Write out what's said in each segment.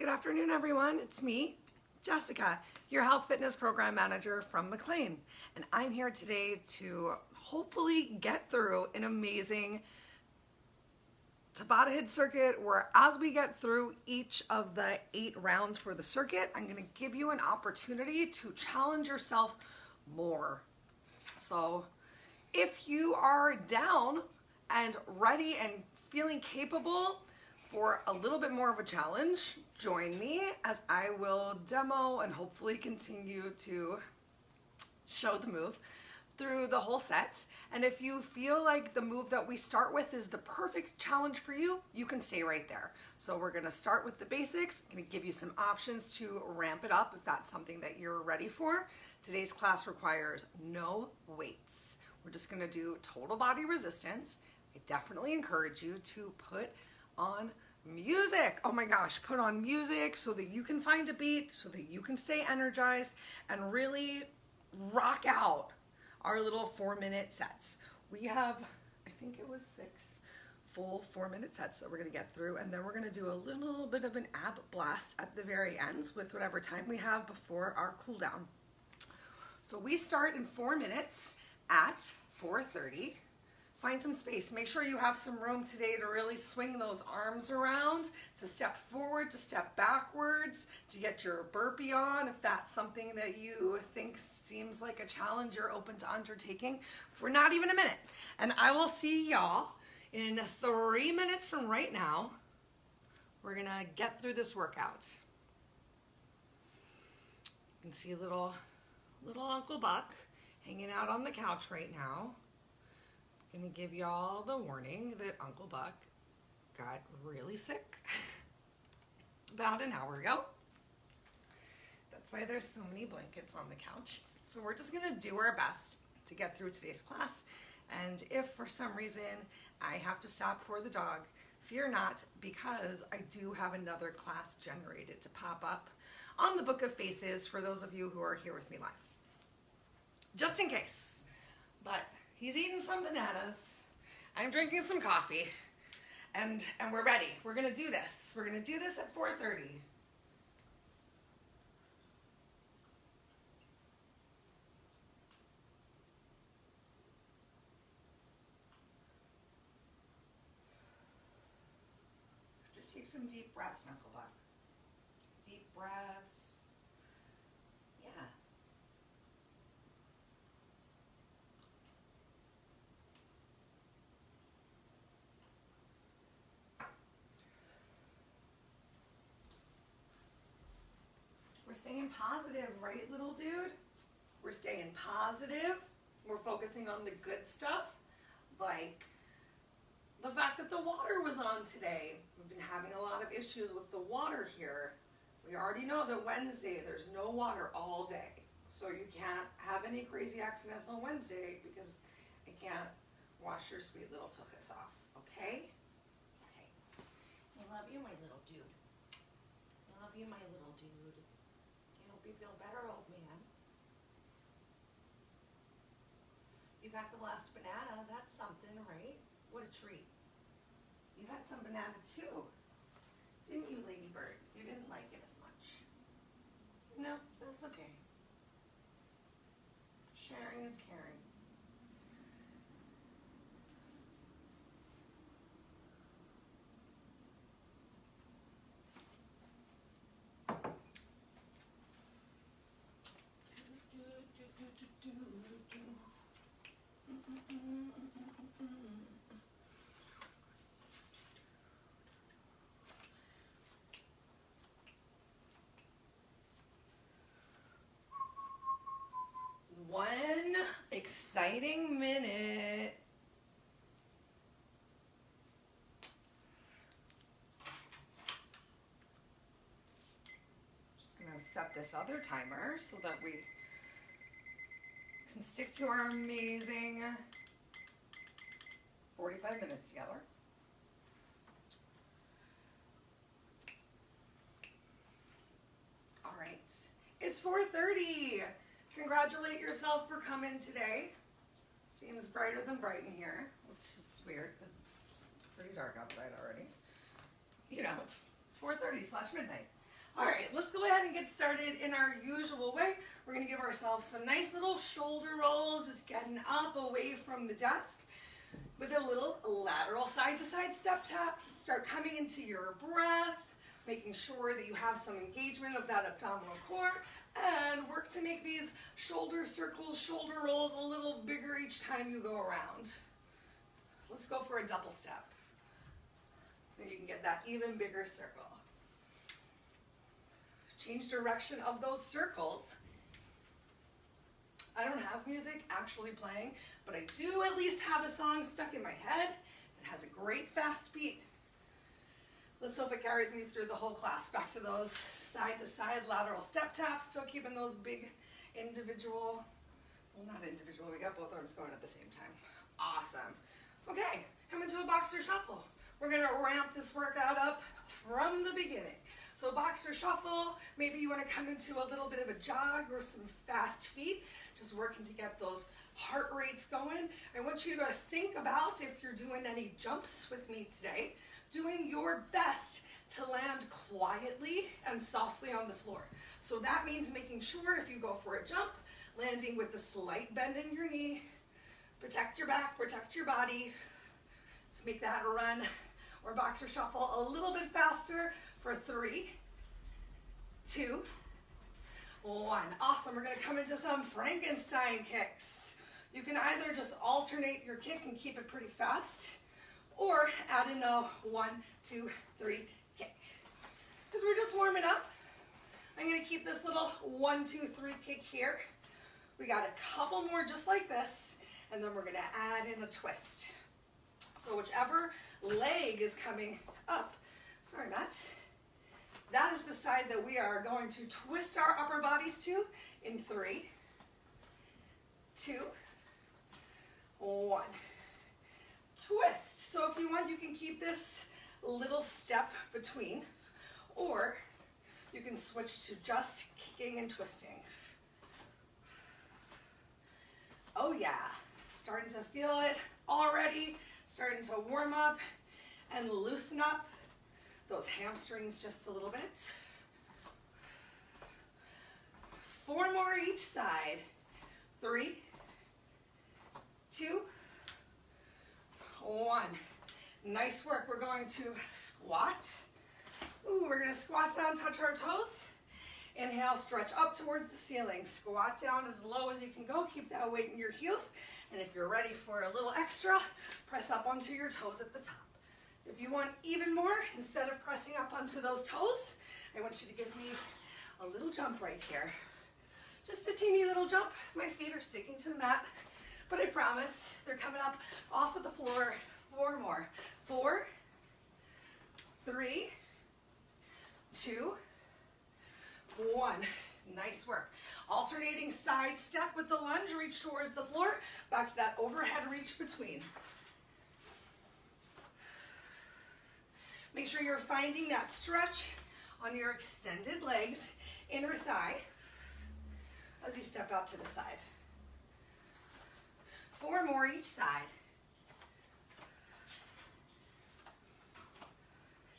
Good afternoon, everyone. It's me, Jessica, your health fitness program manager from McLean. And I'm here today to hopefully get through an amazing Tabata HIIT circuit where as we get through each of the 8 rounds for the circuit, I'm going to give you an opportunity to challenge yourself more. So if you are down and ready and feeling capable for a little bit more of a challenge, join me as I will demo and hopefully continue to show the move through the whole set. And if you feel like the move that we start with is the perfect challenge for you, you can stay right there. So we're gonna start with the basics. I'm gonna give you some options to ramp it up if that's something that you're ready for. Today's class requires no weights. We're just gonna do total body resistance. I definitely encourage you to put on music. Oh my gosh, put on music so that you can find a beat, so that you can stay energized and really rock out our little 4-minute sets. We have, I think it was 6 full 4-minute sets that we're gonna get through, and then we're gonna do a little bit of an ab blast at the very ends with whatever time we have before our cool down. So we start in 4 minutes at 4:30. Find some space. Make sure you have some room today to really swing those arms around, to step forward, to step backwards, to get your burpee on if that's something that you think seems like a challenge you're open to undertaking for not even a minute. And I will see y'all in 3 minutes from right now. We're gonna get through this workout. You can see little Uncle Buck hanging out on the couch right now. I'm gonna give y'all the warning that Uncle Buck got really sick about an hour ago. That's why there's so many blankets on the couch. So we're just gonna do our best to get through today's class. And if for some reason I have to stop for the dog, fear not, because I do have another class generated to pop up on the Book of Faces for those of you who are here with me live. Just in case. But he's eating some bananas, I'm drinking some coffee, and we're ready. We're gonna do this. We're gonna do this at 4:30. Just take some deep breaths, Uncle Buck. Deep breaths. Yeah. We're staying positive, right, little dude? We're staying positive. We're focusing on the good stuff, like the fact that the water was on today. We've been having a lot of issues with the water here. We already know that Wednesday there's no water all day. So you can't have any crazy accidents on Wednesday because I can't wash your sweet little tuchus off, okay? Okay. I love you, my little dude. I love you, my little dude. I hope you feel better, old man. You got the last banana. That's something, right? What a treat. You had some banana too, didn't you, Ladybird? You didn't like it as much. No, that's okay. Sharing is caring. One exciting minute. Just gonna set this other timer so that we can stick to our amazing 45 minutes together. All right, it's 4:30. Congratulate yourself for coming today. Seems brighter than bright in here, which is weird because it's pretty dark outside already. You know, it's 4:30/midnight. All right, let's go ahead and get started in our usual way. We're gonna give ourselves some nice little shoulder rolls, just getting up away from the desk with a little lateral side to side step tap. Start coming into your breath, making sure that you have some engagement of that abdominal core, and work to make these shoulder circles, shoulder rolls a little bigger each time you go around. Let's go for a double step. And you can get that even bigger circle. Change direction of those circles. I don't have music actually playing, but I do at least have a song stuck in my head. It has a great fast beat. Let's hope it carries me through the whole class. Back to those side to side lateral step taps, still keeping those big individual, well, not individual, we got both arms going at the same time. Awesome. Okay, come into a boxer shuffle. We're gonna ramp this workout up from the beginning. So boxer shuffle, maybe you wanna come into a little bit of a jog or some fast feet, just working to get those heart rates going. I want you to think about, if you're doing any jumps with me today, doing your best to land quietly and softly on the floor. So that means making sure if you go for a jump, landing with a slight bend in your knee, protect your back, protect your body. Let's make that a run or boxer shuffle a little bit faster for 3, 2, 1. Awesome, we're gonna come into some Frankenstein kicks. You can either just alternate your kick and keep it pretty fast, or add in a 1, 2, 3 kick. Because we're just warming up, I'm gonna keep this little 1, 2, 3 kick here. We got a couple more just like this, and then we're gonna add in a twist. So whichever leg is coming up, sorry Matt, that is the side that we are going to twist our upper bodies to in 3, 2, 1. Twist. So if you want, you can keep this little step between, or you can switch to just kicking and twisting. Oh yeah, starting to feel it already, starting to warm up and loosen up those hamstrings just a little bit. 4 more each side. 3, 2, 1. Nice work. We're going to squat. Ooh, we're going to squat down, touch our toes. Inhale, stretch up towards the ceiling. Squat down as low as you can go. Keep that weight in your heels. And if you're ready for a little extra, press up onto your toes at the top. If you want even more, instead of pressing up onto those toes, I want you to give me a little jump right here. Just a teeny little jump. My feet are sticking to the mat, but I promise they're coming up off of the floor. 4 more. 4, 3, 2, 1. Nice work. Alternating side step with the lunge, reach towards the floor, back to that overhead reach between. Make sure you're finding that stretch on your extended legs, inner thigh, as you step out to the side. 4 more each side.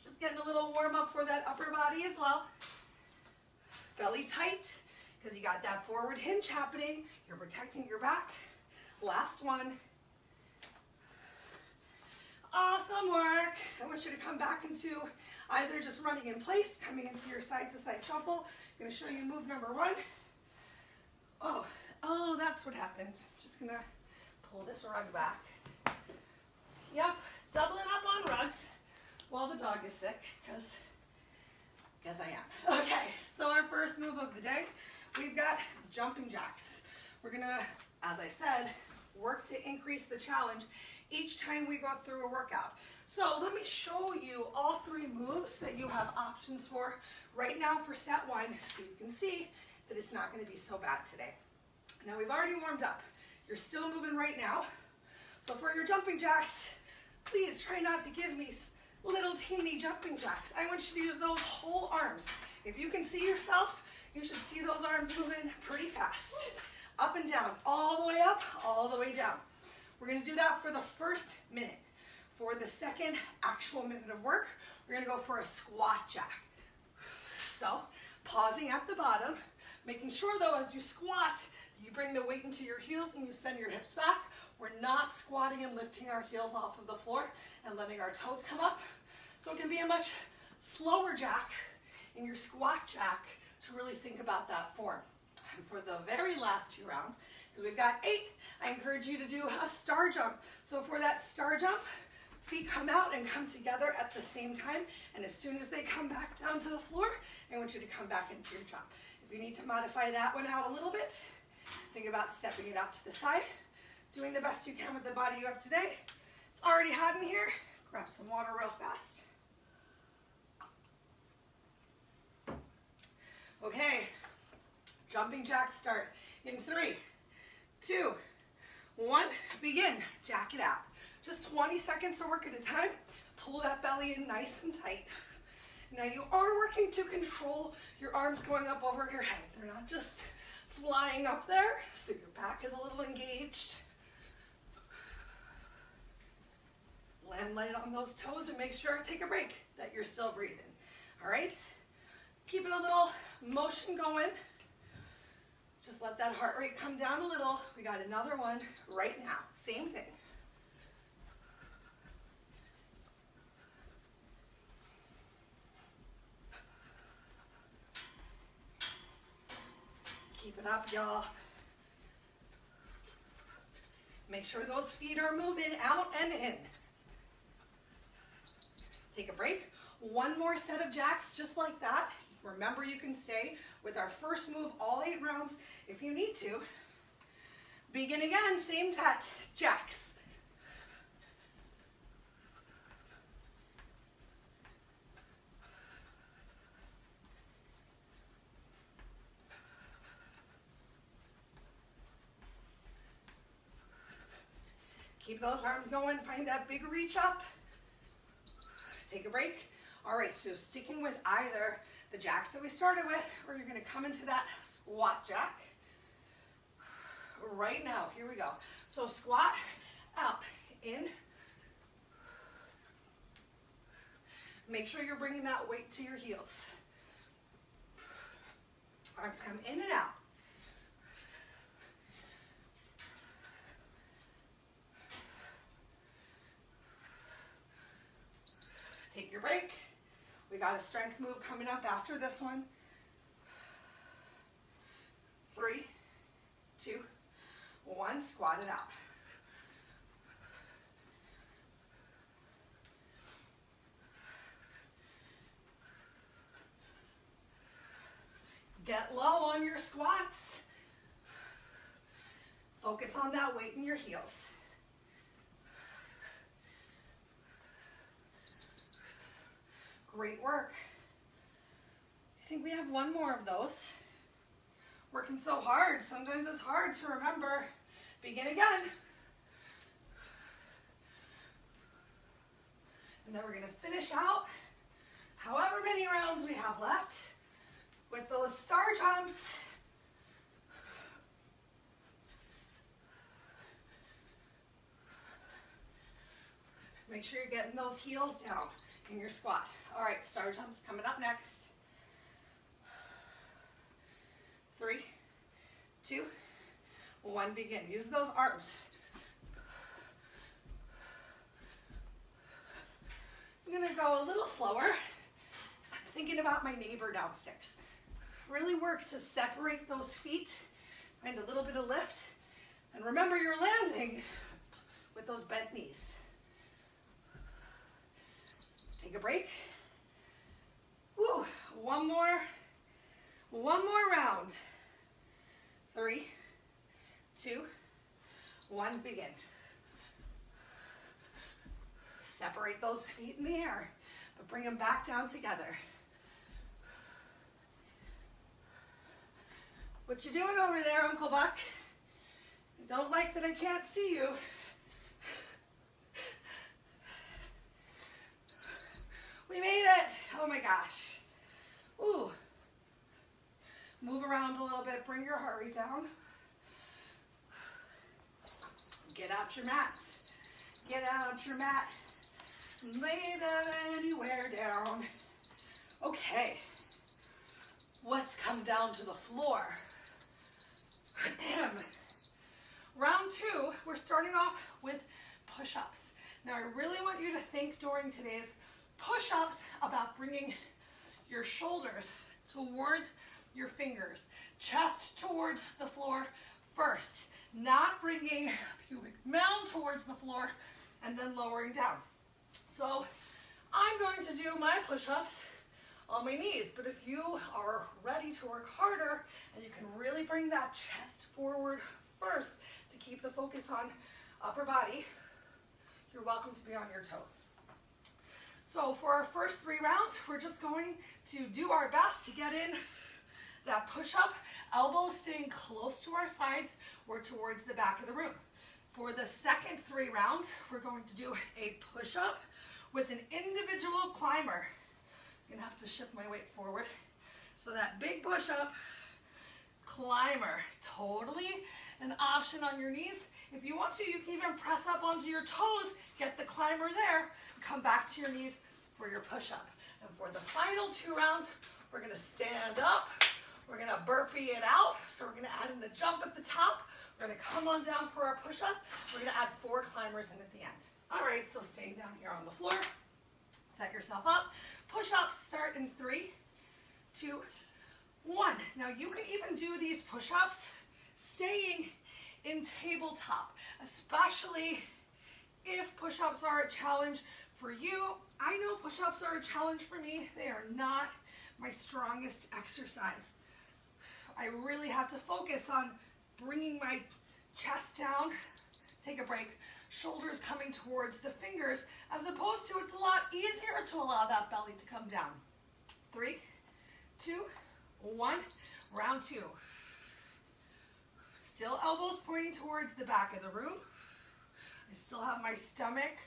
Just getting a little warm up for that upper body as well. Belly tight, because you got that forward hinge happening. You're protecting your back. Last one. Awesome work. I want you to come back into either just running in place, coming into your side to side shuffle. I'm going to show you move number 1. Oh, that's what happened. Just going to pull this rug back. Yep, doubling up on rugs while the dog is sick, because I am. Okay, so our first move of the day, we've got jumping jacks. We're gonna, as I said, work to increase the challenge each time we go through a workout. So let me show you all 3 moves that you have options for right now for set 1, so you can see that it's not gonna be so bad today. Now we've already warmed up. You're still moving right now. So for your jumping jacks, please try not to give me little teeny jumping jacks. I want you to use those whole arms. If you can see yourself, you should see those arms moving pretty fast. Up and down, all the way up, all the way down. We're gonna do that for the first minute. For the second actual minute of work, we're gonna go for a squat jack. So pausing at the bottom, making sure though as you squat, you bring the weight into your heels and you send your hips back. We're not squatting and lifting our heels off of the floor and letting our toes come up. So it can be a much slower jack in your squat jack to really think about that form. And for the very last 2 rounds, because we've got 8, I encourage you to do a star jump. So for that star jump, feet come out and come together at the same time. And as soon as they come back down to the floor, I want you to come back into your jump. If you need to modify that one out a little bit, think about stepping it out to the side, doing the best you can with the body you have today. It's already hot in here. Grab some water real fast. Okay, jumping jacks start in 3, 2, 1, begin. Jack it out. Just 20 seconds to work at a time. Pull that belly in nice and tight. Now you are working to control your arms going up over your head. They're not just flying up there, so your back is a little engaged. Land light on those toes and make sure, take a break, that you're still breathing. All right? Keeping a little motion going. Just let that heart rate come down a little. We got another one right now. Same thing. Keep it up, y'all. Make sure those feet are moving out and in. Take a break. One more set of jacks just like that. Remember, you can stay with our first move all 8 rounds if you need to. Begin again, same set, jacks. Keep those arms going, find that big reach up. Take a break. All right, so sticking with either the jacks that we started with, or you're gonna come into that squat jack. Right now, here we go. So squat, out, in. Make sure you're bringing that weight to your heels. Arms come in and out. Take your break. We got a strength move coming up after this one. 3, 2, 1, squat it out. Get low on your squats. Focus on that weight in your heels. Great work. I think we have one more of those. Working so hard, sometimes it's hard to remember. Begin again. And then we're gonna finish out however many rounds we have left with those star jumps. Make sure you're getting those heels down in your squat. All right, star jumps coming up next. 3, 2, 1, begin. Use those arms. I'm gonna go a little slower because I'm thinking about my neighbor downstairs. Really work to separate those feet, find a little bit of lift, and remember you're landing with those bent knees. Take a break. Woo, one more round. 3, 2, 1, begin. Separate those feet in the air, but bring them back down together. What you doing over there, Uncle Buck? I don't like that I can't see you. We made it. Oh my gosh. Ooh. Move around a little bit. Bring your heart rate down. Get out your mats. Get out your mat. Lay them anywhere down. Okay. let's come down to the floor. Round two, we're starting off with push-ups. Now I really want you to think during today's push-ups about bringing your shoulders towards your fingers, chest towards the floor first, not bringing pubic mound towards the floor and then lowering down. So I'm going to do my push-ups on my knees, but if you are ready to work harder and you can really bring that chest forward first to keep the focus on upper body, you're welcome to be on your toes. So for our first 3 rounds, we're just going to do our best to get in that push-up, elbows staying close to our sides or towards the back of the room. For the second 3 rounds, we're going to do a push-up with an individual climber. I'm gonna have to shift my weight forward. So that big push-up, climber, totally an option on your knees. If you want to, you can even press up onto your toes, get the climber there, come back to your knees for your push-up. And for the final 2 rounds, we're gonna stand up, we're gonna burpee it out, so we're gonna add in a jump at the top, we're gonna come on down for our push-up, we're gonna add 4 climbers in at the end. All right, so staying down here on the floor, set yourself up. Push-ups start in 3, 2, 1. Now you can even do these push-ups staying in tabletop, especially if push-ups are a challenge for you. I know push-ups are a challenge for me. They are not my strongest exercise. I really have to focus on bringing my chest down, take a break, shoulders coming towards the fingers, as opposed to it's a lot easier to allow that belly to come down. 3, 2, 1, round 2. Still elbows pointing towards the back of the room. I still have my stomach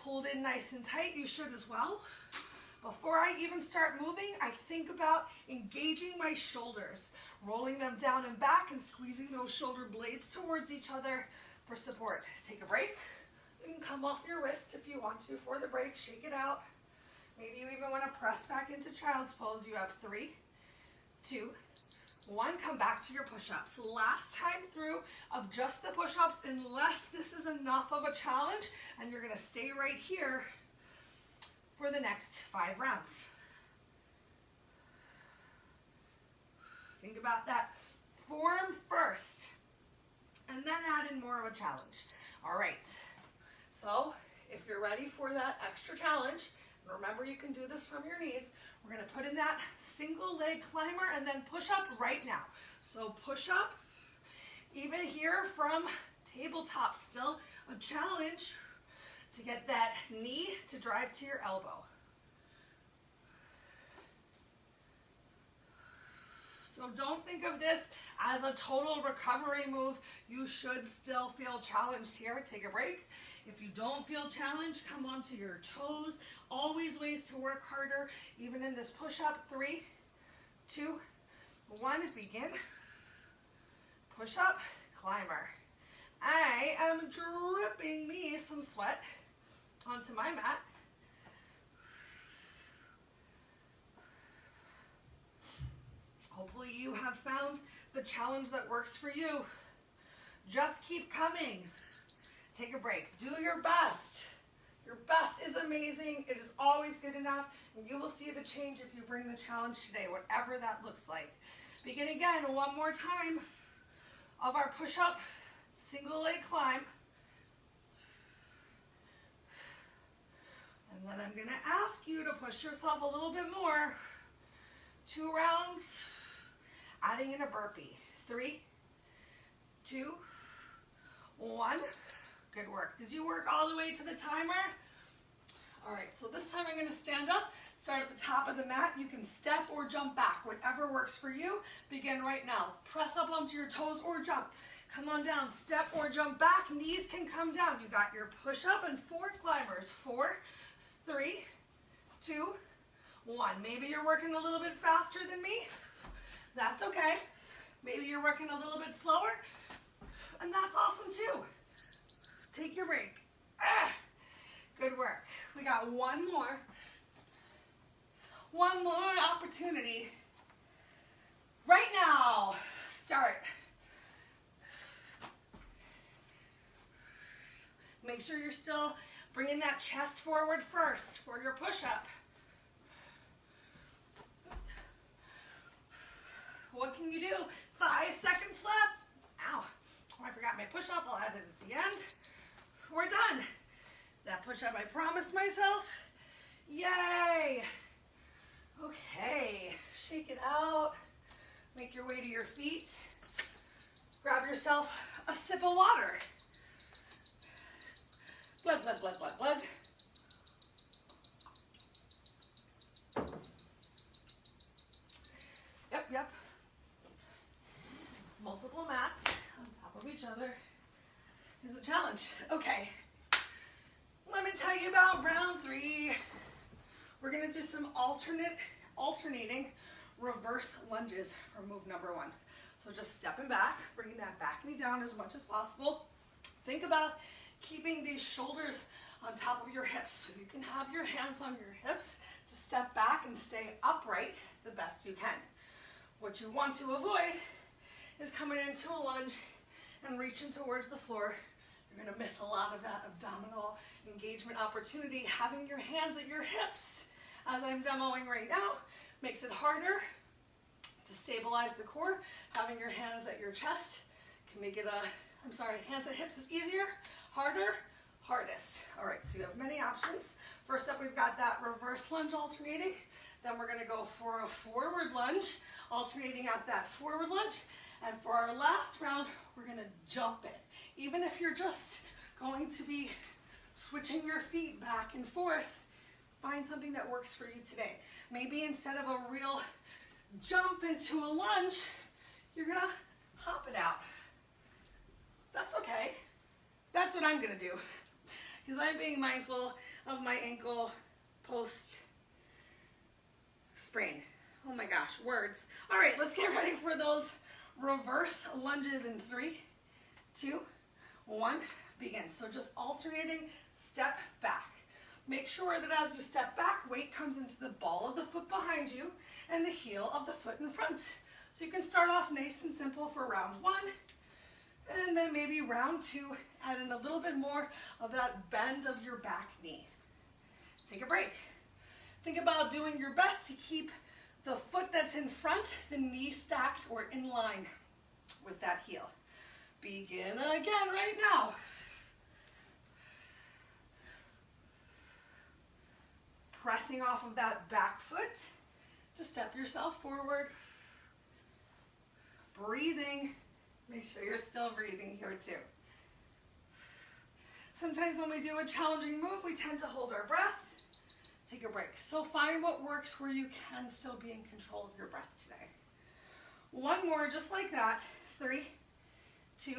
pulled in nice and tight. You should as well. Before I even start moving, I think about engaging my shoulders, rolling them down and back and squeezing those shoulder blades towards each other for support. Take a break. You can come off your wrists if you want to for the break. Shake it out. Maybe you even want to press back into child's pose. You have 3, 2, 1. Come back to your push-ups. Last time through of just the push-ups, unless this is enough of a challenge, and you're going to stay right here for the next 5 rounds. Think about that form first, and then add in more of a challenge. All right, so if you're ready for that extra challenge, and remember you can do this from your knees, we're gonna put in that single leg climber and then push up right now. So push up, even here from tabletop, still a challenge to get that knee to drive to your elbow. So don't think of this as a total recovery move. You should still feel challenged here. Take a break. If you don't feel challenged, come onto your toes. Always ways to work harder, even in this push-up. 3, 2, 1, begin. Push up, climber. I am dripping me some sweat onto my mat. Hopefully you have found the challenge that works for you. Just keep coming. Take a break. Do your best. Your best is amazing. It is always good enough, and you will see the change if you bring the challenge today, whatever that looks like. Begin again one more time of our push-up, single leg climb. And then I'm gonna ask you to push yourself a little bit more. 2 rounds, adding in a burpee. 3, 2, 1. Good work. Did you work all the way to the timer? All right, so this time I'm gonna stand up, start at the top of the mat. You can step or jump back, whatever works for you. Begin right now. Press up onto your toes or jump. Come on down, step or jump back. Knees can come down. You got your push up and 4 climbers. 4, 3, 2, 1. Maybe you're working a little bit faster than me. That's okay. Maybe you're working a little bit slower, and that's awesome too. Take your break. Good work. We got one more opportunity Right now, start. Make sure you're still bringing that chest forward first for your push-up. What can you do? 5 seconds left. Ow. Oh, I forgot my push-up. I'll add it at the end. We're done. That push-up I promised myself. Yay. Okay. Shake it out. Make your way to your feet. Grab yourself a sip of water. Glug, glug, glug, glug, glug. Yep, yep. Multiple mats on top of each other is a challenge. Okay, let me tell you about round 3. We're gonna do some alternating reverse lunges for move number 1. So just stepping back, bringing that back knee down as much as possible. Think about keeping these shoulders on top of your hips. So you can have your hands on your hips to step back and stay upright the best you can. What you want to avoid is coming into a lunge and reaching towards the floor. You're gonna miss a lot of that abdominal engagement opportunity. Having your hands at your hips, as I'm demoing right now, makes it harder to stabilize the core. Having your hands at your chest can make it hands at hips is easier, harder, hardest. All right, so you have many options. First up, we've got that reverse lunge alternating. Then we're gonna go for a forward lunge, alternating out that forward lunge. And for our last round, we're gonna jump it. Even if you're just going to be switching your feet back and forth, find something that works for you today. Maybe instead of a real jump into a lunge, you're gonna hop it out. That's okay. That's what I'm gonna do, because I'm being mindful of my ankle post sprain. Oh my gosh, words. All right, let's get ready for those reverse lunges in 3, 2, 1, begin. So just alternating, step back. Make sure that as you step back, weight comes into the ball of the foot behind you and the heel of the foot in front. So you can start off nice and simple for round 1, and then maybe round 2, add in a little bit more of that bend of your back knee. Take a break. Think about doing your best to keep the foot that's in front, the knee stacked or in line with that heel. Begin again right now. Pressing off of that back foot to step yourself forward. Breathing. Make sure you're still breathing here too. Sometimes when we do a challenging move, we tend to hold our breath. Take a break. So find what works where you can still be in control of your breath today. One more just like that. 3, 2,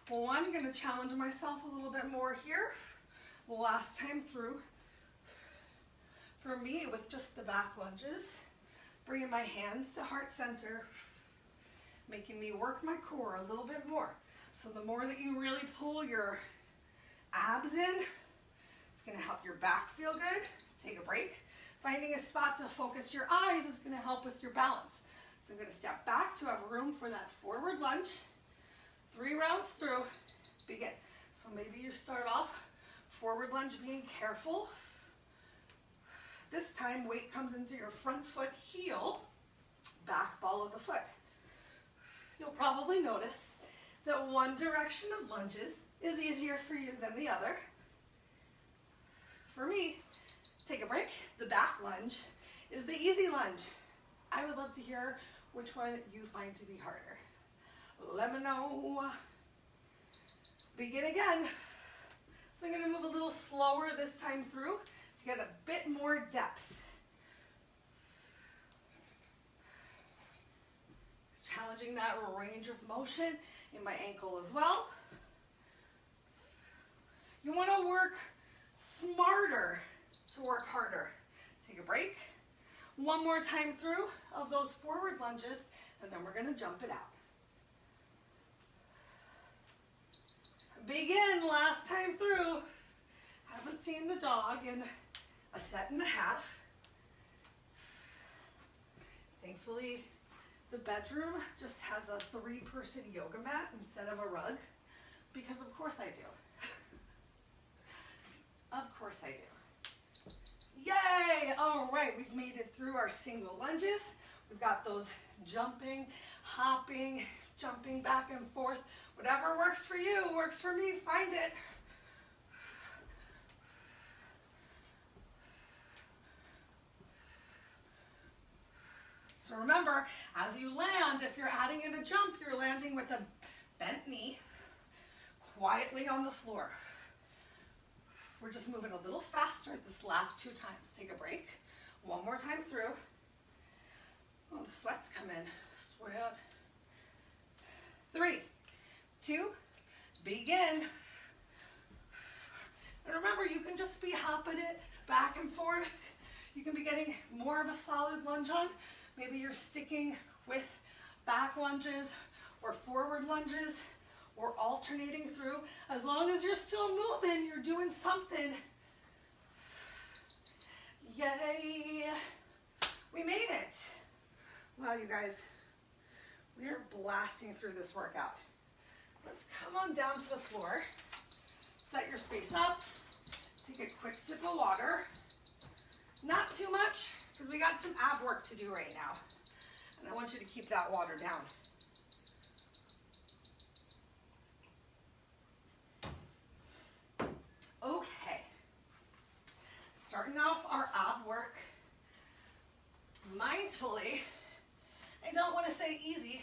1. I'm going to challenge myself a little bit more here. Last time through. For me, with just the back lunges, bringing my hands to heart center, making me work my core a little bit more. So the more that you really pull your abs in, it's going to help your back feel good. Take a break. Finding a spot to focus your eyes is going to help with your balance. So I'm going to step back to have room for that forward lunge. 3 rounds through, begin. So maybe you start off forward lunge, being careful. This time weight comes into your front foot heel, back ball of the foot. You'll probably notice that one direction of lunges is easier for you than the other. For me, take a break. The back lunge is the easy lunge. I would love to hear which one you find to be harder. Let me know. Begin again. So I'm going to move a little slower this time through to get a bit more depth. Challenging that range of motion in my ankle as well. You want to work smarter to work harder. Take a break. One more time through of those forward lunges, and then we're going to jump it out. Begin last time through. Haven't seen the dog in a set and a half. Thankfully, The bedroom just has a 3-person yoga mat instead of a rug, because of course I do. Of course I do. Yay! All right, we've made it through our single lunges. We've got those jumping, hopping, jumping back and forth. Whatever works for you, works for me. Find it. So remember, as you land, if you're adding in a jump, you're landing with a bent knee quietly on the floor. We're just moving a little faster this last 2 times. Take a break. One more time through. Oh, the sweat's come in. Sweat. 3, 2, begin. And remember, you can just be hopping it back and forth. You can be getting more of a solid lunge on. Maybe you're sticking with back lunges or forward lunges or alternating through. As long as you're still moving, you're doing something. Yay! We made it. Wow, you guys, we are blasting through this workout. Let's come on down to the floor. Set your space up. Take a quick sip of water. Not too much, because we got some ab work to do right now. And I want you to keep that water down. Okay. Starting off our ab work. Mindfully, I don't want to say easy,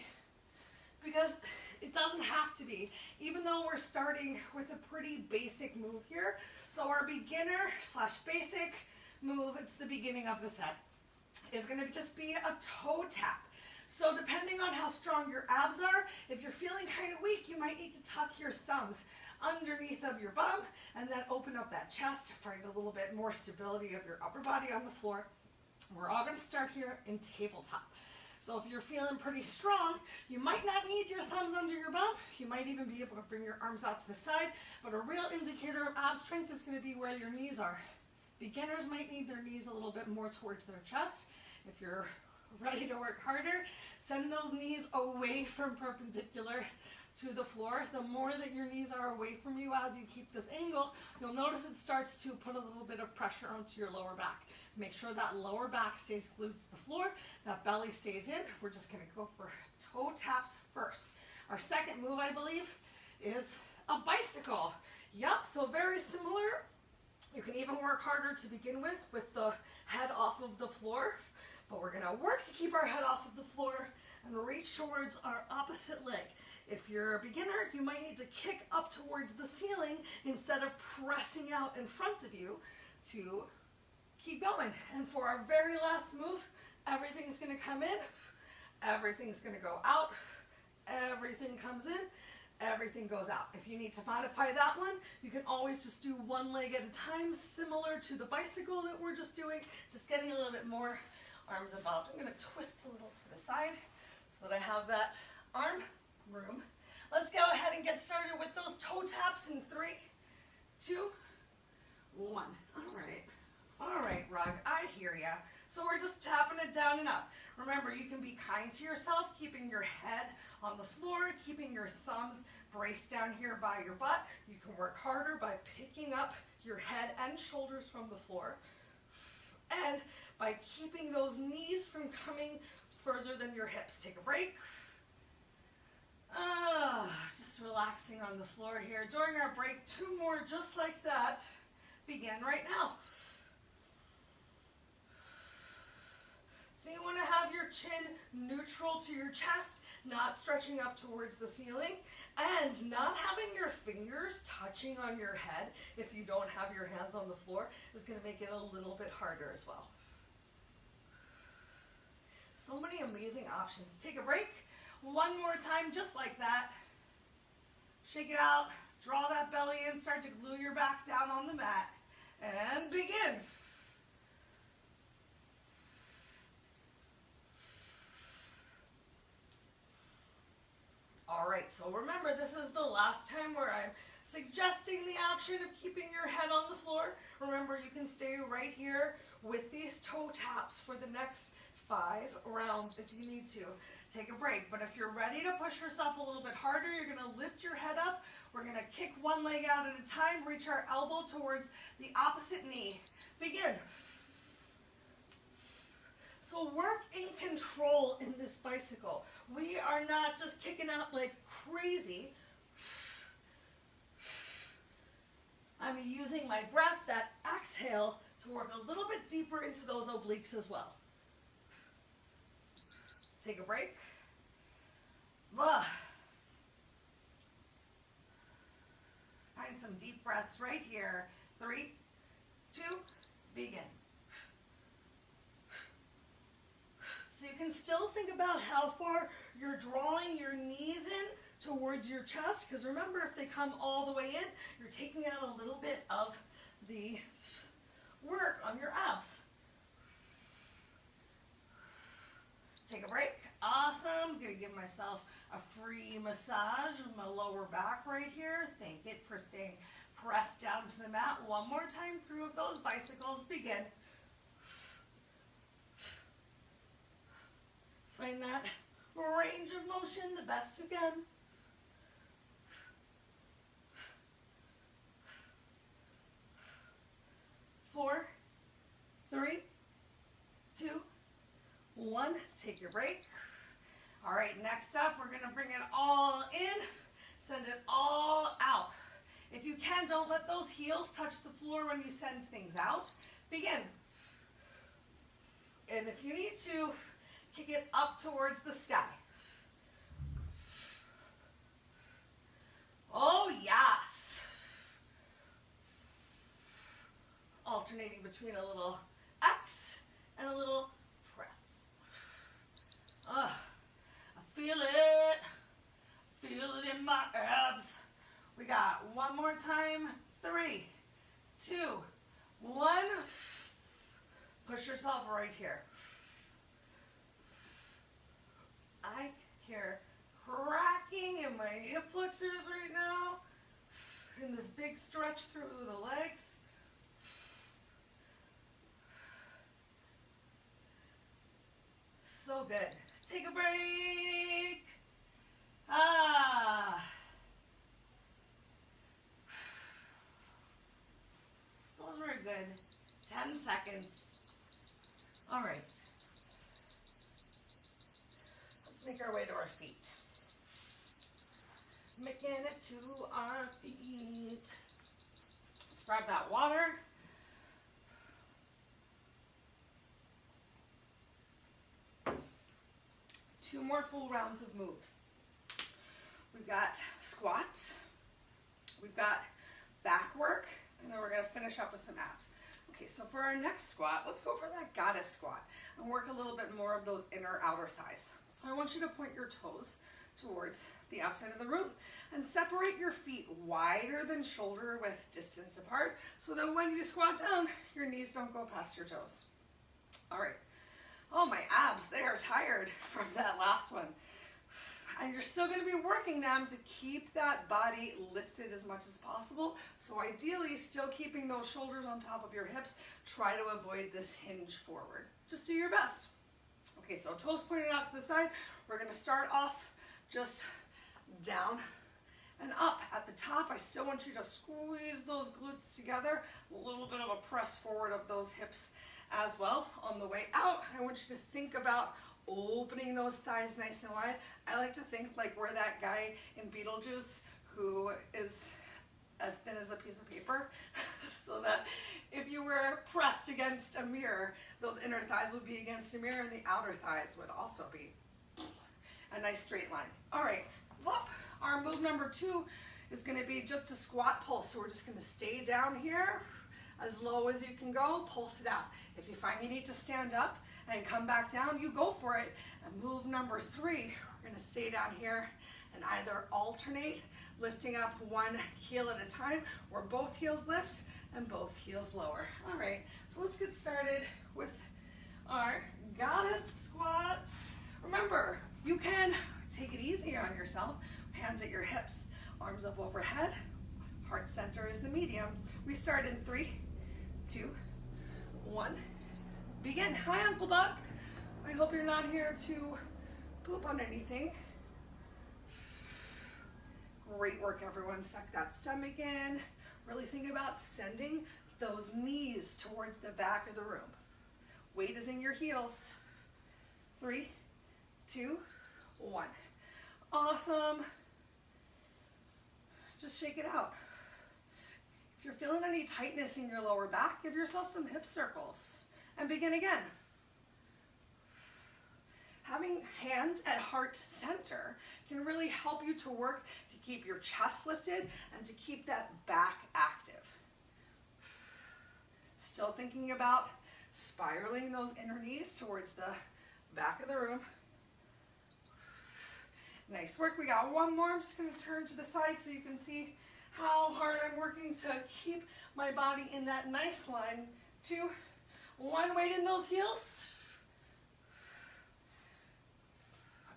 because it doesn't have to be, even though we're starting with a pretty basic move here. So our beginner / basic move, it's the beginning of the set, is going to just be a toe tap. So depending on how strong your abs are, if you're feeling kind of weak, you might need to tuck your thumbs underneath of your bum and then open up that chest to find a little bit more stability of your upper body on the floor. We're all going to start here in tabletop. So if you're feeling pretty strong, you might not need your thumbs under your bum. You might even be able to bring your arms out to the side, but a real indicator of ab strength is going to be where your knees are. Beginners might need their knees a little bit more towards their chest. If you're ready to work harder, send those knees away from perpendicular to the floor. The more that your knees are away from you as you keep this angle, you'll notice it starts to put a little bit of pressure onto your lower back. Make sure that lower back stays glued to the floor, that belly stays in. We're just going to go for toe taps first. Our second move, I believe, is a bicycle. Yep, so very similar. You can even work harder to begin with the head off of the floor, but we're going to work to keep our head off of the floor and reach towards our opposite leg. If you're a beginner, you might need to kick up towards the ceiling instead of pressing out in front of you to keep going. And for our very last move, everything's going to come in, everything's going to go out, everything comes in, everything goes out. If you need to modify that one, you can always just do one leg at a time, similar to the bicycle that we're just doing, just getting a little bit more arms above. I'm going to twist a little to the side so that I have that arm room. Let's go ahead and get started with those toe taps in 3, 2, 1. All right, rug, I hear ya. So we're just tapping it down and up. Remember, you can be kind to yourself, keeping your head on the floor, keeping your thumbs braced down here by your butt. You can work harder by picking up your head and shoulders from the floor, and by keeping those knees from coming further than your hips. Take a break. Just relaxing on the floor here. During our break, 2 more just like that. Begin right now. So you want to have your chin neutral to your chest, not stretching up towards the ceiling, and not having your fingers touching on your head if you don't have your hands on the floor is going to make it a little bit harder as well. So many amazing options. Take a break. One more time, just like that. Shake it out, draw that belly in, start to glue your back down on the mat, and begin. All right, so remember, this is the last time where I'm suggesting the option of keeping your head on the floor. Remember, you can stay right here with these toe taps for the next 5 rounds if you need to. Take a break, but if you're ready to push yourself a little bit harder, you're gonna lift your head up. We're gonna kick one leg out at a time, reach our elbow towards the opposite knee. Begin. So work in control in this bicycle. We are not just kicking out like crazy. I'm using my breath, that exhale, to work a little bit deeper into those obliques as well. Take a break. Find some deep breaths right here. 3, 2, begin. So you can still think about how far you're drawing your knees in towards your chest, because remember, if they come all the way in, you're taking out a little bit of the work on your abs. Take a break. Awesome. I'm going to give myself a free massage of my lower back right here. Thank it for staying pressed down to the mat. One more time through of those bicycles. Begin. Find that range of motion the best you can. 4, 3, 2, 1. Take your break. All right, next up, we're going to bring it all in, send it all out. If you can, don't let those heels touch the floor when you send things out. Begin. And if you need to, kick it up towards the sky. Oh, yes. Alternating between a little X and a little press. I feel it. Feel it in my abs. We got one more time. 3, 2, 1. Push yourself right here. I hear cracking in my hip flexors right now. In this big stretch through the legs. So good. Take a break. Those were a good 10 seconds. All right. Let's make our way to our feet. Making it to our feet. Let's grab that water. Two more full rounds of moves. We've got squats, we've got back work, and then we're going to finish up with some abs. Okay, so for our next squat, let's go for that goddess squat and work a little bit more of those inner outer thighs. So I want you to point your toes towards the outside of the room and separate your feet wider than shoulder width distance apart so that when you squat down, your knees don't go past your toes. All right. Oh, my abs, they are tired from that last one. And you're still going to be working them to keep that body lifted as much as possible. So ideally, still keeping those shoulders on top of your hips. Try to avoid this hinge forward. Just do your best. Okay, so toes pointed out to the side. We're going to start off just down and up. At the top, I still want you to squeeze those glutes together. A little bit of a press forward of those hips as well. On the way out, I want you to think about opening those thighs nice and wide. I like to think like we're that guy in Beetlejuice who is as thin as a piece of paper so that if you were pressed against a mirror, those inner thighs would be against a mirror and the outer thighs would also be a nice straight line. All right, our move number 2 is going to be just a squat pulse. So we're just going to stay down here as low as you can go, pulse it out. If you find you need to stand up and come back down, you go for it. And move number 3, we're going to stay down here and either alternate, lifting up one heel at a time, or both heels lift and both heels lower. All right, so let's get started with our goddess squats. Remember, you can take it easy on yourself. Hands at your hips, arms up overhead. Heart center is the medium. We start in 3, 2, 1. Begin. Hi, Uncle Buck. I I hope you're not here to poop on anything. Great work, everyone. Suck that stomach in. Really think about sending those knees towards the back of the room. Weight is in your heels. 3, 2, 1. Awesome. Just shake it out. If you're feeling any tightness in your lower back, give yourself some hip circles and begin again. Having hands at heart center can really help you to work to keep your chest lifted and to keep that back active. Still thinking about spiraling those inner knees towards the back of the room. Nice work. We got one more. I'm just going to turn to the side so you can see how hard I'm working to keep my body in that nice line. 2, 1, weight in those heels.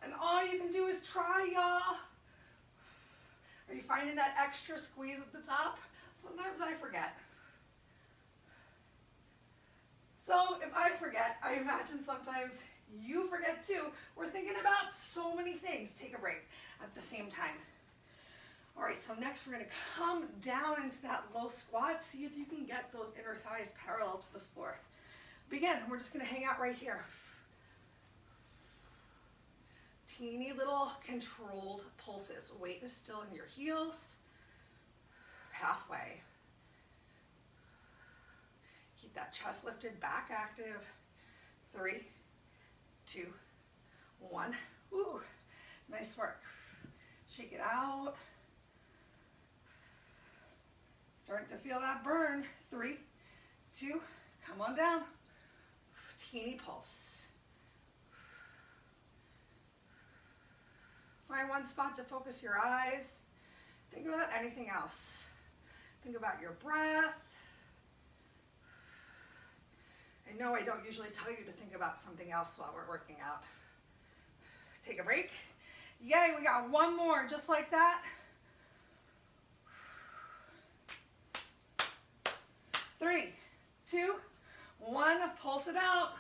And all you can do is try, y'all. Are you finding that extra squeeze at the top? Sometimes I forget. So if I forget, I imagine sometimes you forget too. We're thinking about so many things. Take a break at the same time. All right, so next we're gonna come down into that low squat. See if you can get those inner thighs parallel to the floor. Begin, we're just gonna hang out right here. Teeny little controlled pulses. Weight is still in your heels. Halfway. Keep that chest lifted, back active. 3, 2, 1. Woo, nice work. Shake it out. Starting to feel that burn. 3, 2, come on down. Teeny pulse. Find one spot to focus your eyes. Think about anything else. Think about your breath. I know I don't usually tell you to think about something else while we're working out. Take a break. Yay, we got one more just like that. 3, 2, 1, pulse it out.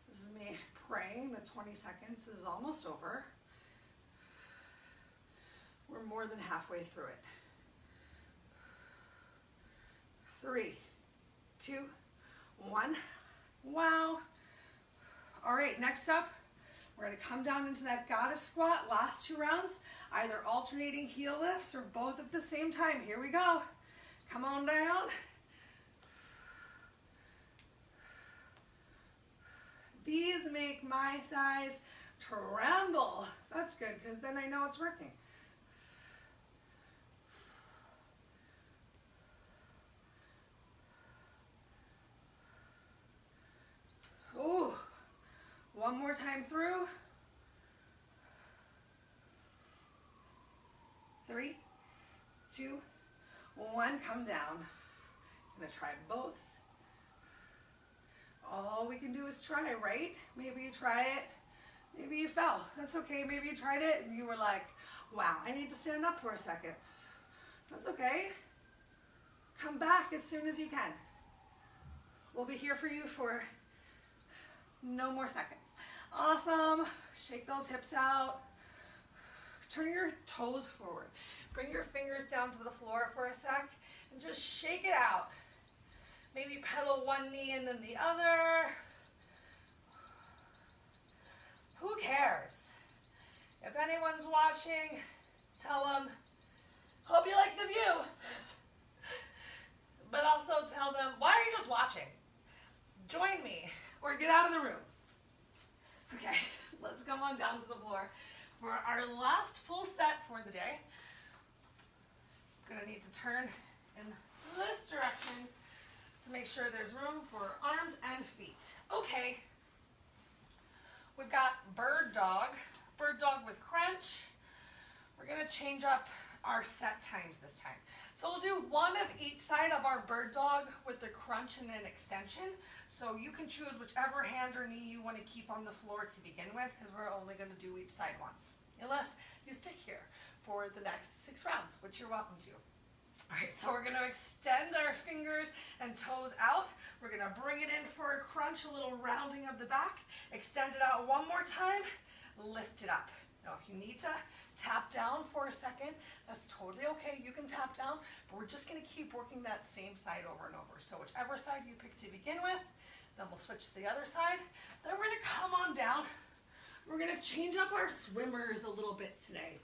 This is me praying the 20 seconds is almost over. We're more than halfway through it. 3, 2, 1. Wow. All right, next up, we're gonna come down into that goddess squat. Last 2 rounds, either alternating heel lifts or both at the same time. Here we go. Come on down. These make my thighs tremble. That's good, because then I know it's working. Ooh, one more time through. 3, 2, 1, come down. I'm gonna try both. All we can do is try, right? Maybe you try it, maybe you fell. That's okay, maybe you tried it and you were like, wow, I need to stand up for a second. That's okay. Come back as soon as you can. We'll be here for you for no more seconds. Awesome. Shake those hips out. Turn your toes forward. Bring your fingers down to the floor for a sec and just shake it out. Maybe pedal one knee and then the other. Who cares? If anyone's watching, tell them, hope you like the view. But also tell them, why are you just watching? Join me or get out of the room. Okay, let's come on down to the floor for our last full set for the day. Gonna need to turn in this direction to make sure there's room for arms and feet. Okay, we've got bird dog with crunch. We're gonna change up our set times this time. So we'll do one of each side of our bird dog with the crunch and an extension. So you can choose whichever hand or knee you want to keep on the floor to begin with, because we're only going to do each side once, unless you stick here for the next 6 rounds, which you're welcome to. All right, so we're gonna extend our fingers and toes out. We're gonna bring it in for a crunch, a little rounding of the back. Extend it out one more time, lift it up. Now if you need to tap down for a second, that's totally okay. You can tap down, but we're just gonna keep working that same side over and over. So whichever side you pick to begin with, then we'll switch to the other side. Then we're gonna come on down. We're gonna change up our swimmers a little bit today.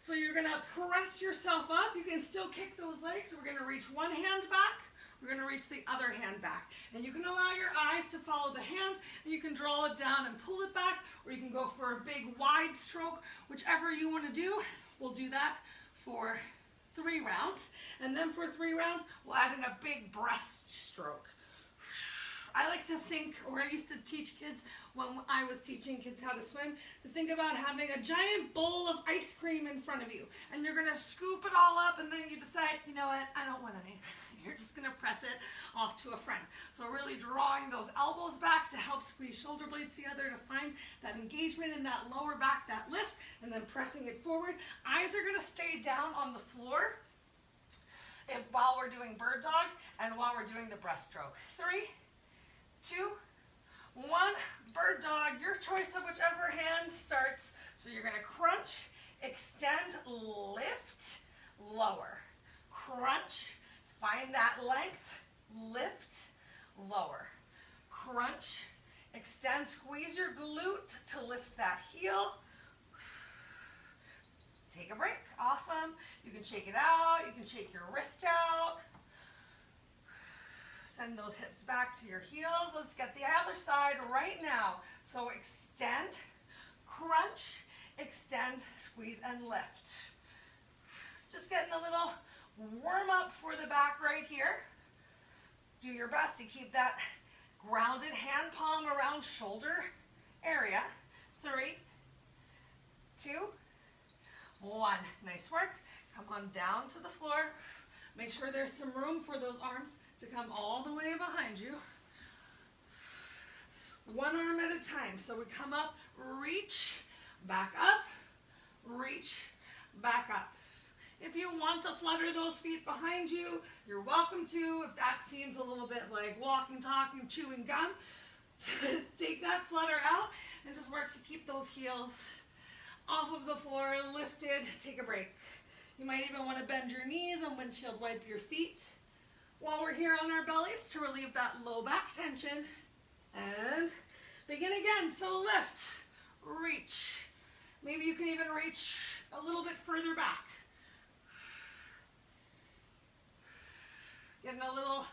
So you're gonna press yourself up. You can still kick those legs. We're gonna reach one hand back. We're gonna reach the other hand back. And you can allow your eyes to follow the hand, and you can draw it down and pull it back, or you can go for a big wide stroke, whichever you wanna do. We'll do that for 3 rounds. And then for 3 rounds, we'll add in a big breaststroke. I like to think, or I used to teach kids when I was teaching kids how to swim, to think about having a giant bowl of ice cream in front of you. And you're gonna scoop it all up, and then you decide, you know what, I don't want any. You're just gonna press it off to a friend. So really drawing those elbows back to help squeeze shoulder blades together to find that engagement in that lower back, that lift, and then pressing it forward. Eyes are gonna stay down on the floor while we're doing bird dog and while we're doing the breaststroke. 3, 2, 1, bird dog, your choice of whichever hand starts. So you're gonna crunch, extend, lift, lower, crunch, find that length, lift, lower, crunch, extend, squeeze your glute to lift that heel. Take a break, awesome. You can shake it out, you can shake your wrist out. Send those hips back to your heels. Let's get the other side right now. So extend, crunch, extend, squeeze, and lift. Just getting a little warm up for the back right here. Do your best to keep that grounded hand palm around shoulder area. 3, 2, 1. Nice work. Come on down to the floor. Make sure there's some room for those arms to come all the way behind you. One arm at a time. So we come up, reach, back up, reach, back up. If you want to flutter those feet behind you, you're welcome to. If that seems a little bit like walking, talking, chewing gum, take that flutter out and just work to keep those heels off of the floor, lifted. Take a break. You might even want to bend your knees and windshield wipe your feet while we're here on our bellies to relieve that low back tension. And begin again. So lift, reach. Maybe you can even reach a little bit further back. Getting a little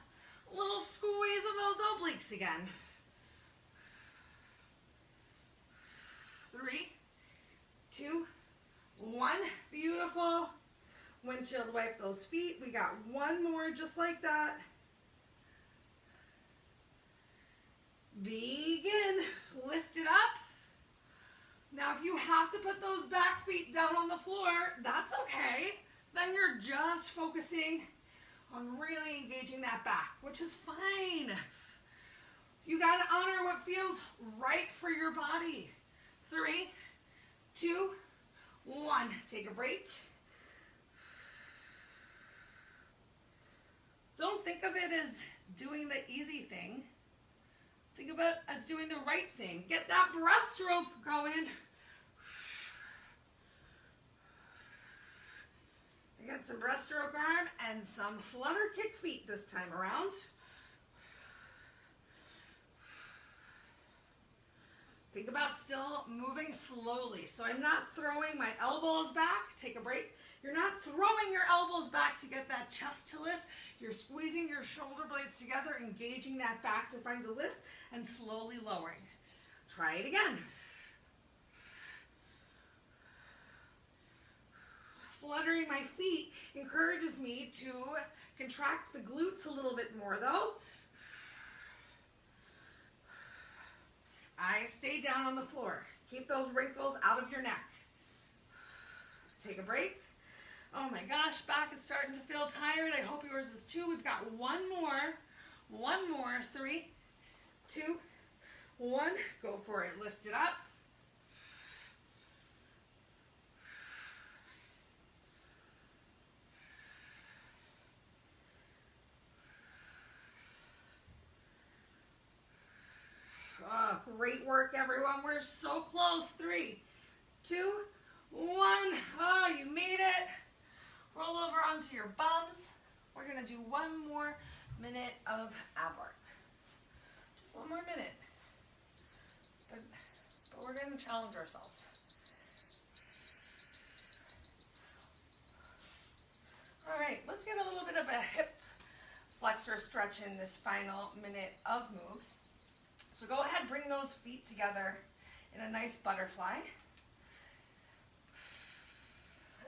squeeze of those obliques again. 3, 2, 1. Beautiful. Windshield wipe those feet. We got one more just like that. Begin. Lift it up. Now if you have to put those back feet down on the floor, that's okay. Then you're just focusing on really engaging that back, which is fine. You gotta honor what feels right for your body. 3, 2, 1. Take a break. Don't think of it as doing the easy thing. Think of it as doing the right thing. Get that breaststroke going. I got some breaststroke arm and some flutter kick feet this time around. Think about still moving slowly. So I'm not throwing my elbows back. Take a break. You're not throwing your elbows back to get that chest to lift. You're squeezing your shoulder blades together, engaging that back to find a lift, and slowly lowering. Try it again. Fluttering my feet encourages me to contract the glutes a little bit more though. Eyes stay down on the floor. Keep those wrinkles out of your neck. Take a break. Oh my gosh, back is starting to feel tired. I hope yours is too. We've got one more. 3, 2, 1. Go for it. Lift it up. Great work, everyone. We're so close. 3, 2, 1. Oh, you made it. Roll over onto your bums. We're going to do one more minute of ab work. Just one more minute. But we're going to challenge ourselves. All right, let's get a little bit of a hip flexor stretch in this final minute of moves. So go ahead, bring those feet together in a nice butterfly.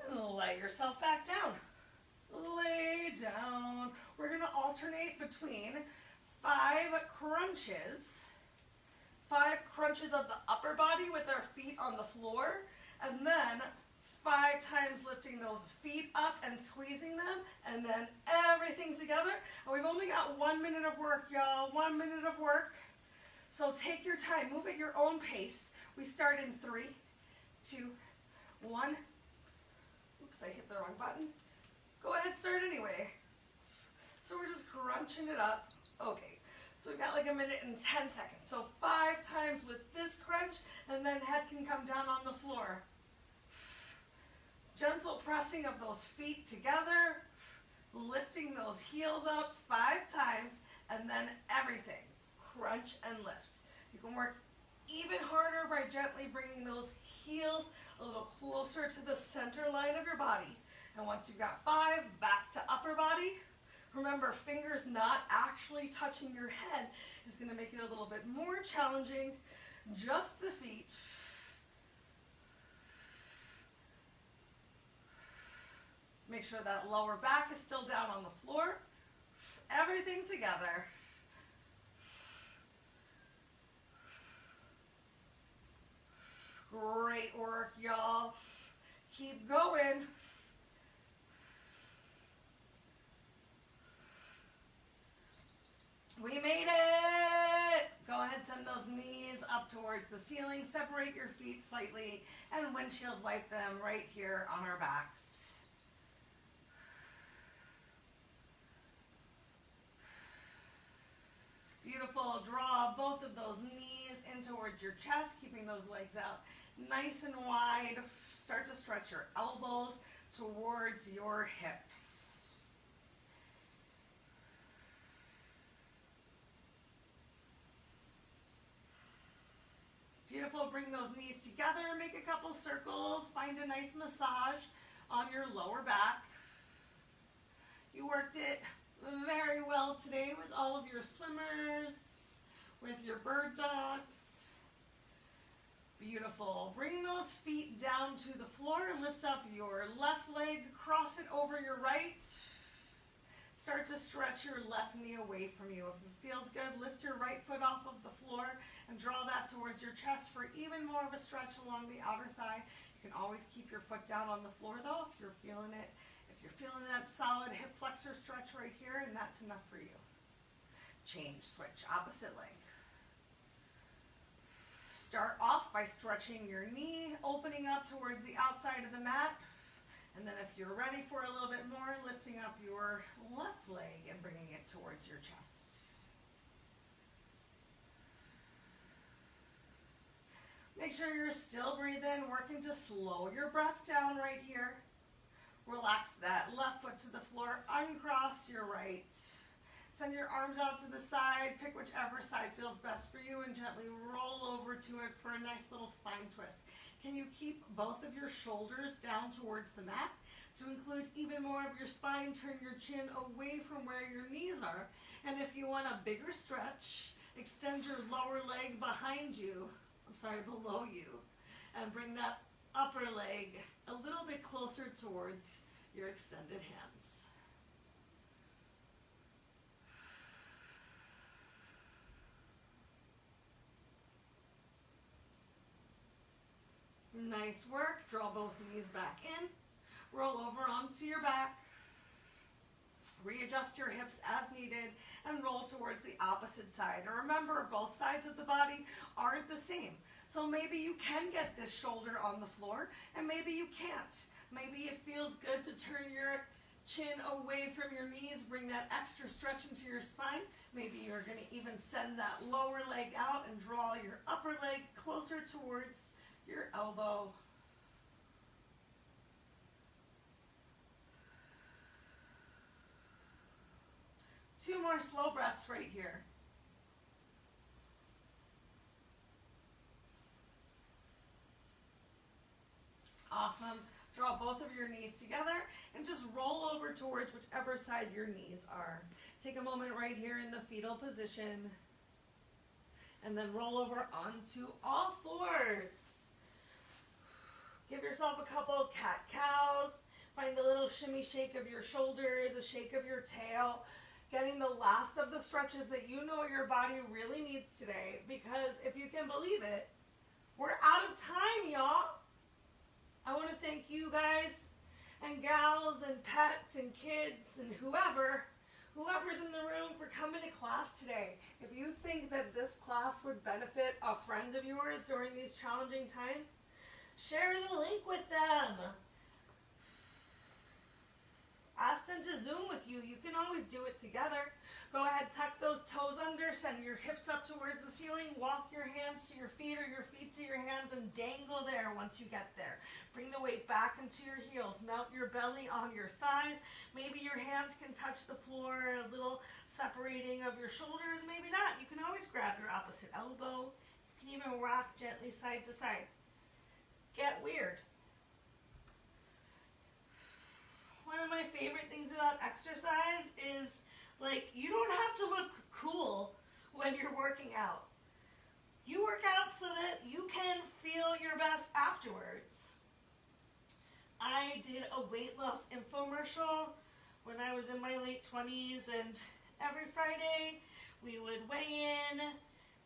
And lay yourself back down. Lay down. We're going to alternate between 5 crunches. 5 crunches of the upper body with our feet on the floor, and then 5 times lifting those feet up and squeezing them, and then everything together. And we've only got 1 minute of work, y'all. 1 minute of work. So take your time. Move at your own pace. We start in 3, 2, 1. Oops, I hit the wrong button. Go ahead, start anyway. So we're just crunching it up. Okay, so we've got like 1 minute and 10 seconds. So 5 times with this crunch, and then head can come down on the floor. Gentle pressing of those feet together, lifting those heels up 5 times, and then everything. Crunch and lift. You can work even harder by gently bringing those heels a little closer to the center line of your body. And once you've got 5, back to upper body. Remember, fingers not actually touching your head is going to make it a little bit more challenging. Just the feet. Make sure that lower back is still down on the floor. Everything together. Great work, y'all. Keep going. We made it. Go ahead, send those knees up towards the ceiling. Separate your feet slightly and windshield wipe them right here on our backs. Beautiful. Draw both of those knees in towards your chest, keeping those legs out nice and wide. Start to stretch your elbows towards your hips. Beautiful. Bring those knees together. Make a couple circles. Find a nice massage on your lower back. You worked it very well today with all of your swimmers, with your bird dogs. Beautiful. Bring those feet down to the floor. Lift up your left leg, cross it over your right. Start to stretch your left knee away from you. If it feels good, lift your right foot off of the floor and draw that towards your chest for even more of a stretch along the outer thigh. You can always keep your foot down on the floor though if you're feeling it. If you're feeling that solid hip flexor stretch right here, and that's enough for you. Change, switch, opposite leg. Start off by stretching your knee, opening up towards the outside of the mat. And then if you're ready for a little bit more, lifting up your left leg and bringing it towards your chest. Make sure you're still breathing, working to slow your breath down right here. Relax that left foot to the floor, uncross your right. Send your arms out to the side, pick whichever side feels best for you and gently roll over to it for a nice little spine twist. Can you keep both of your shoulders down towards the mat? To include even more of your spine, turn your chin away from where your knees are. And if you want a bigger stretch, extend your lower leg behind you, below you, and bring that upper leg a little bit closer towards your extended hands. Nice work. Draw both knees back in. Roll over onto your back. Readjust your hips as needed and roll towards the opposite side. And remember, both sides of the body aren't the same. So maybe you can get this shoulder on the floor and maybe you can't. Maybe it feels good to turn your chin away from your knees. Bring that extra stretch into your spine. Maybe you're going to even send that lower leg out and draw your upper leg closer towards your elbow. Two more slow breaths right here. Awesome. Draw both of your knees together and just roll over towards whichever side your knees are. Take a moment right here in the fetal position and then roll over onto all fours. Give yourself a couple cat-cows. Find a little shimmy shake of your shoulders, a shake of your tail. Getting the last of the stretches that you know your body really needs today, because if you can believe it, we're out of time, y'all. I want to thank you guys and gals and pets and kids and whoever's in the room for coming to class today. If you think that this class would benefit a friend of yours during these challenging times, share the link with them. Ask them to Zoom with you. You can always do it together. Go ahead, tuck those toes under, send your hips up towards the ceiling, walk your hands to your feet or your feet to your hands and dangle there once you get there. Bring the weight back into your heels. Melt your belly on your thighs. Maybe your hands can touch the floor, a little separating of your shoulders, maybe not. You can always grab your opposite elbow. You can even rock gently side to side. Get weird. One of my favorite things about exercise is, like, you don't have to look cool when you're working out. You work out so that you can feel your best afterwards. I did a weight loss infomercial when I was in my late 20s, and every Friday we would weigh in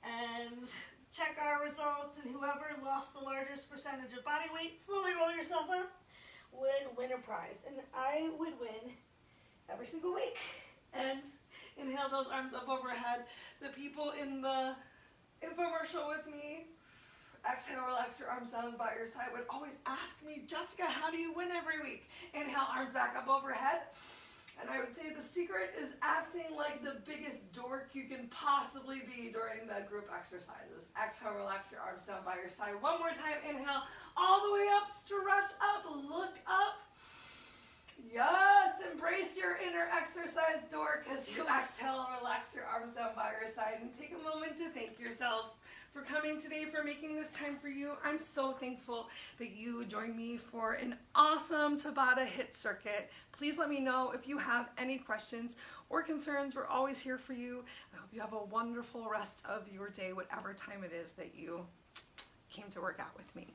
and check our results, and whoever lost the largest percentage of body weight, slowly roll yourself up, would win a prize. And I would win every single week. And inhale those arms up overhead. The people in the infomercial with me, exhale, relax your arms down by your side, would always ask me, Jessica, how do you win every week? Inhale, arms back up overhead. And I would say the secret is acting like the biggest dork you can possibly be during the group exercises. Exhale, relax your arms down by your side. One more time, inhale, all the way up, stretch up, look up. Yes, embrace your inner exercise dork as you exhale, relax your arms down by your side, and take a moment to thank yourself for coming today, for making this time for you. I'm so thankful that you joined me for an awesome Tabata HIIT circuit. Please let me know if you have any questions or concerns. We're always here for you. I hope you have a wonderful rest of your day, whatever time it is that you came to work out with me.